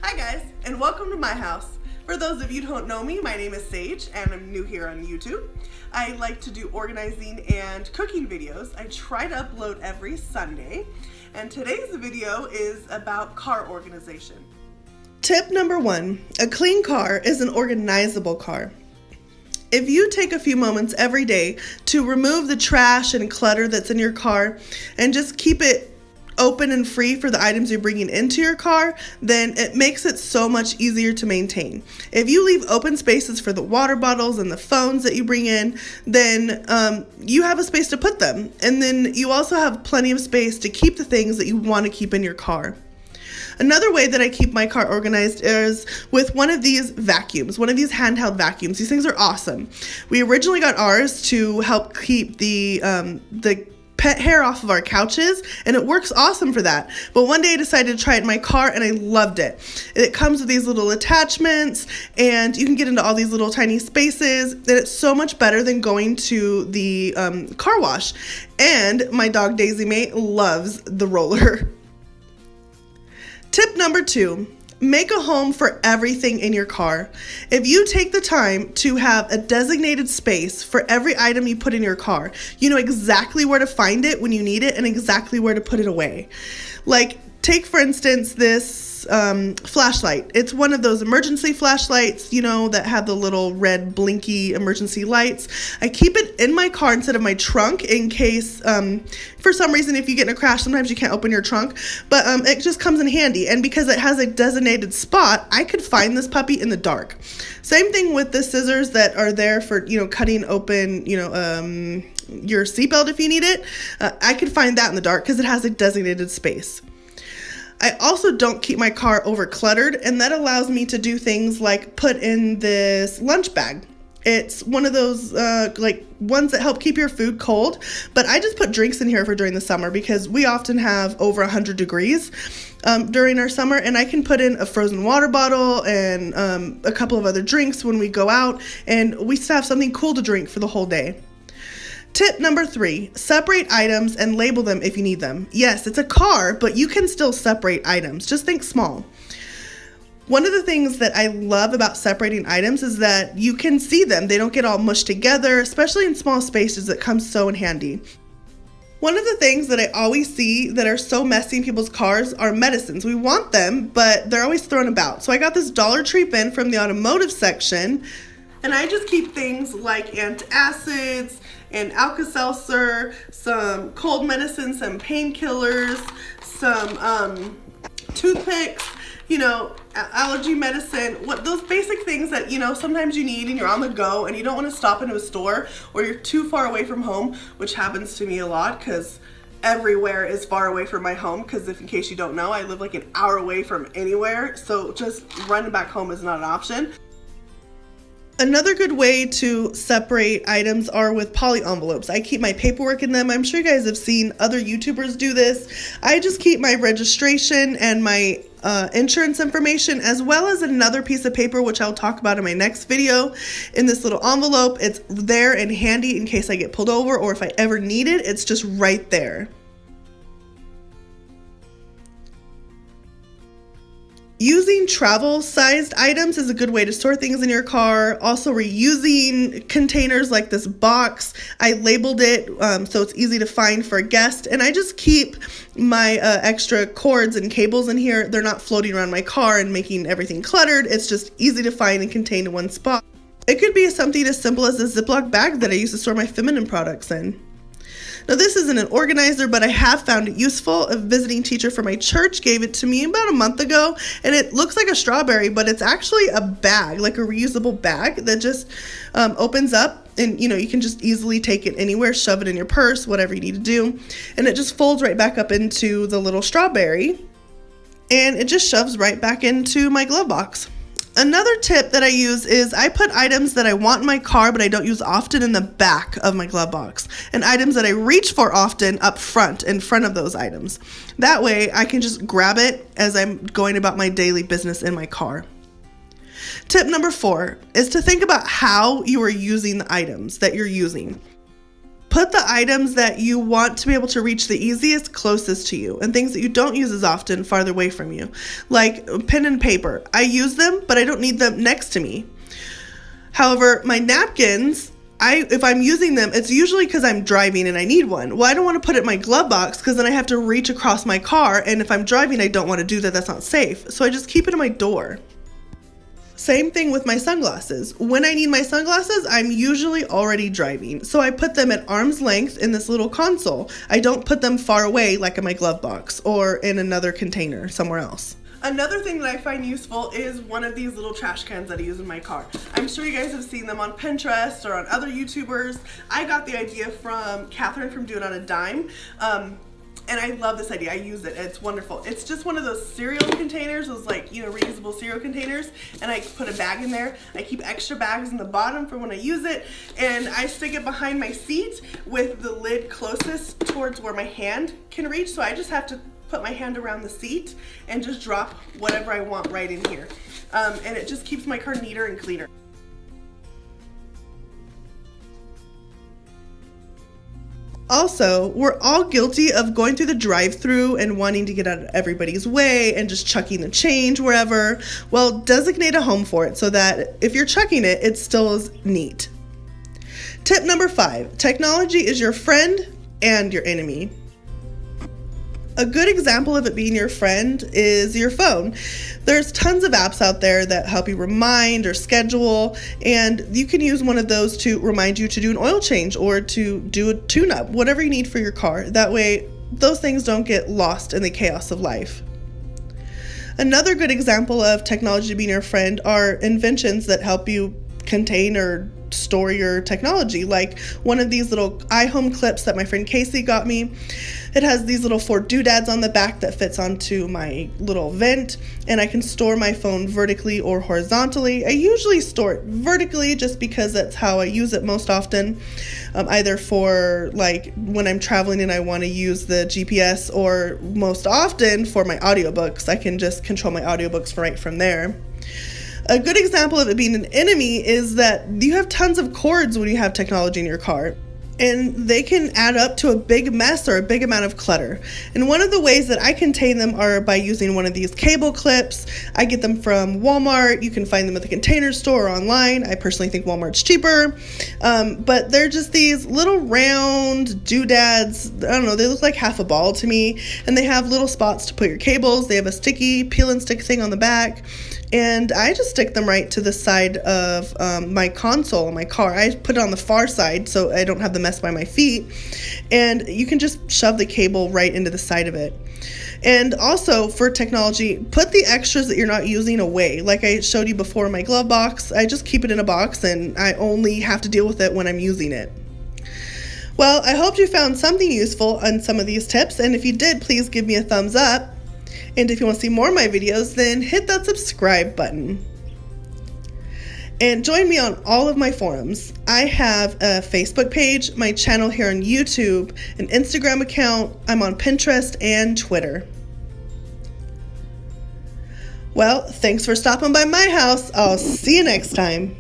Hi guys, and welcome to my house. For those of you who don't know me, my name is Sage, and I'm new here on YouTube. I like to do organizing and cooking videos. I try to upload every Sunday, and today's video is about car organization. Tip number 1, a clean car is an organizable car. If you take a few moments every day to remove the trash and clutter that's in your car and just keep it open and free for the items you're bringing into your car, then it makes it so much easier to maintain. If you leave open spaces for the water bottles and the phones that you bring in, then you have a space to put them. And then you also have plenty of space to keep the things that you want to keep in your car. Another way that I keep my car organized is with one of these vacuums, one of these handheld vacuums. These things are awesome. We originally got ours to help keep the pet hair off of our couches, and it works awesome for that. But one day I decided to try it in my car, and I loved it. It comes with these little attachments, and you can get into all these little tiny spaces, and it's so much better than going to the car wash. And my dog Daisy May loves the roller. Tip number 2, make a home for everything in your car. If you take the time to have a designated space for every item you put in your car, you know exactly where to find it when you need it and exactly where to put it away. Like, take for instance this flashlight. It's one of those emergency flashlights, you know, that have the little red blinky emergency lights. I keep it in my car instead of my trunk in case, for some reason, if you get in a crash, sometimes you can't open your trunk, but it just comes in handy. And because it has a designated spot, I could find this puppy in the dark. Same thing with the scissors that are there for, you know, cutting open, you know, your seatbelt if you need it. I could find that in the dark because it has a designated space. I also don't keep my car over cluttered, and that allows me to do things like put in this lunch bag. It's one of those like ones that help keep your food cold, but I just put drinks in here for during the summer because we often have over 100 degrees during our summer, and I can put in a frozen water bottle and a couple of other drinks when we go out, and we still have something cool to drink for the whole day. Tip number 3, separate items and label them if you need them. Yes, it's a car, but you can still separate items. Just think small. One of the things that I love about separating items is that you can see them. They don't get all mushed together, especially in small spaces. It comes so in handy. One of the things that I always see that are so messy in people's cars are medicines. We want them, but they're always thrown about. So I got this Dollar Tree bin from the automotive section, and I just keep things like antacids and Alka-Seltzer, some cold medicine, some painkillers, some toothpicks, you know, allergy medicine, those basic things that, you know, sometimes you need and you're on the go and you don't want to stop into a store or you're too far away from home, which happens to me a lot because everywhere is far away from my home because if in case you don't know, I live like an hour away from anywhere, so just running back home is not an option. Another good way to separate items are with poly envelopes. I keep my paperwork in them. I'm sure you guys have seen other YouTubers do this. I just keep my registration and my insurance information as well as another piece of paper, which I'll talk about in my next video, in this little envelope. It's there and handy in case I get pulled over or if I ever need it, it's just right there. Using travel-sized items is a good way to store things in your car. Also, reusing containers like this box. I labeled it so it's easy to find for a guest. And I just keep my extra cords and cables in here. They're not floating around my car and making everything cluttered. It's just easy to find and contained in one spot. It could be something as simple as a Ziploc bag that I use to store my feminine products in. Now, this isn't an organizer, but I have found it useful. A visiting teacher from my church gave it to me about a month ago, and it looks like a strawberry, but it's actually a bag, like a reusable bag that just opens up, and you know, you can just easily take it anywhere, shove it in your purse, whatever you need to do, and it just folds right back up into the little strawberry, and it just shoves right back into my glove box. Another tip that I use is I put items that I want in my car but I don't use often in the back of my glove box, and items that I reach for often up front, in front of those items. That way I can just grab it as I'm going about my daily business in my car. Tip number 4 is to think about how you are using the items that you're using. Put the items that you want to be able to reach the easiest closest to you, and things that you don't use as often farther away from you. Like pen and paper. I use them, but I don't need them next to me. However, my napkins, if I'm using them, it's usually because I'm driving and I need one. Well, I don't want to put it in my glove box because then I have to reach across my car, and if I'm driving, I don't want to do that. That's not safe. So I just keep it in my door. Same thing with my sunglasses. When I need my sunglasses, I'm usually already driving. So I put them at arm's length in this little console. I don't put them far away like in my glove box or in another container somewhere else. Another thing that I find useful is one of these little trash cans that I use in my car. I'm sure you guys have seen them on Pinterest or on other YouTubers. I got the idea from Catherine from Do It on a Dime. And I love this idea. I use it. It's wonderful. It's just one of those cereal containers, those reusable cereal containers. And I put a bag in there. I keep extra bags in the bottom for when I use it. And I stick it behind my seat with the lid closest towards where my hand can reach. So I just have to put my hand around the seat and just drop whatever I want right in here. And it just keeps my car neater and cleaner. Also, we're all guilty of going through the drive-thru and wanting to get out of everybody's way and just chucking the change wherever. Well, designate a home for it so that if you're chucking it, it still is neat. Tip number 5, technology is your friend and your enemy. A good example of it being your friend is your phone. There's tons of apps out there that help you remind or schedule, and you can use one of those to remind you to do an oil change or to do a tune-up, whatever you need for your car. That way, those things don't get lost in the chaos of life. Another good example of technology being your friend are inventions that help you contain or store your technology, like one of these little iHome clips that my friend Casey got me. It has these little 4 doodads on the back that fits onto my little vent, and I can store my phone vertically or horizontally. I usually store it vertically just because that's how I use it most often, either for like when I'm traveling and I want to use the GPS, or most often for my audiobooks. I can just control my audiobooks right from there. A good example of it being an enemy is that you have tons of cords when you have technology in your car, and they can add up to a big mess or a big amount of clutter. And one of the ways that I contain them are by using one of these cable clips. I get them from Walmart. You can find them at the Container Store or online. I personally think Walmart's cheaper. But they're just these little round doodads. I don't know, they look like half a ball to me. And they have little spots to put your cables. They have a sticky peel and stick thing on the back. And I just stick them right to the side of my console in my car. I put it on the far side so I don't have the mess by my feet. And you can just shove the cable right into the side of it. And also for technology, put the extras that you're not using away. Like I showed you before in my glove box, I just keep it in a box and I only have to deal with it when I'm using it. Well, I hope you found something useful on some of these tips. And if you did, please give me a thumbs up. And if you want to see more of my videos, then hit that subscribe button. And join me on all of my forums. I have a Facebook page, my channel here on YouTube, an Instagram account. I'm on Pinterest and Twitter. Well, thanks for stopping by my house. I'll see you next time.